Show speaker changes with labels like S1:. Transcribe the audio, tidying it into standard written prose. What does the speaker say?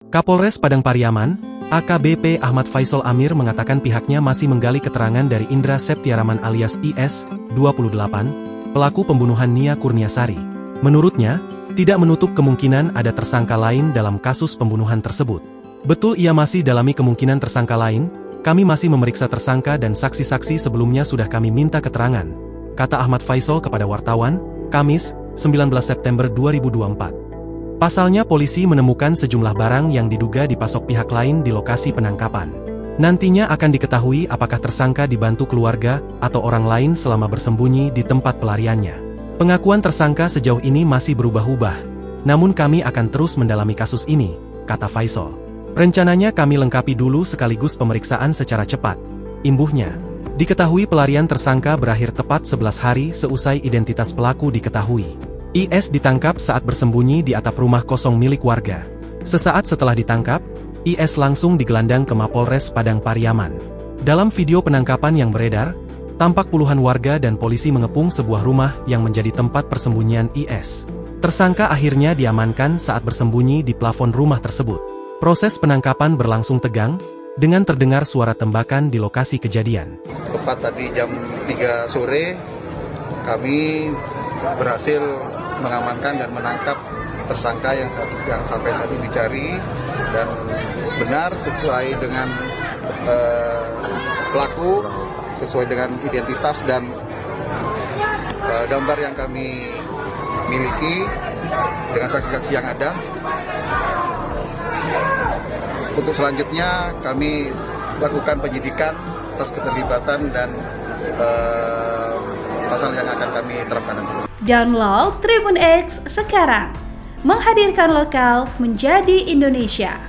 S1: Kapolres Padang Pariaman, AKBP Ahmad Faisal Amir mengatakan pihaknya masih menggali keterangan dari Indra Septiaraman alias IS, 28, pelaku pembunuhan Nia Kurniasari. Menurutnya, tidak menutup kemungkinan ada tersangka lain dalam kasus pembunuhan tersebut. Betul, ia masih dalami kemungkinan tersangka lain, kami masih memeriksa tersangka dan saksi-saksi sebelumnya sudah kami minta keterangan, kata Ahmad Faisal kepada wartawan, Kamis, 19 September 2024. Pasalnya polisi menemukan sejumlah barang yang diduga dipasok pihak lain di lokasi penangkapan. Nantinya akan diketahui apakah tersangka dibantu keluarga atau orang lain selama bersembunyi di tempat pelariannya. Pengakuan tersangka sejauh ini masih berubah-ubah, namun kami akan terus mendalami kasus ini, kata Faisal. Rencananya kami lengkapi dulu sekaligus pemeriksaan secara cepat. Imbuhnya, diketahui pelarian tersangka berakhir tepat 11 hari seusai identitas pelaku diketahui. IS ditangkap saat bersembunyi di atap rumah kosong milik warga. Sesaat setelah ditangkap, IS langsung digelandang ke Mapolres Padang Pariaman. Dalam video penangkapan yang beredar, tampak puluhan warga dan polisi mengepung sebuah rumah yang menjadi tempat persembunyian IS. Tersangka akhirnya diamankan saat bersembunyi di plafon rumah tersebut. Proses penangkapan berlangsung tegang, dengan terdengar suara tembakan di lokasi kejadian.
S2: Tepat tadi jam 3 sore, kami berhasil mengamankan dan menangkap tersangka yang sampai saat ini dicari, dan benar sesuai dengan pelaku, sesuai dengan identitas dan gambar yang kami miliki dengan saksi-saksi yang ada. Untuk selanjutnya kami lakukan penyidikan atas keterlibatan dan pasal yang akan kami terapkan nanti.
S3: Download Tribun X sekarang, menghadirkan lokal menjadi Indonesia.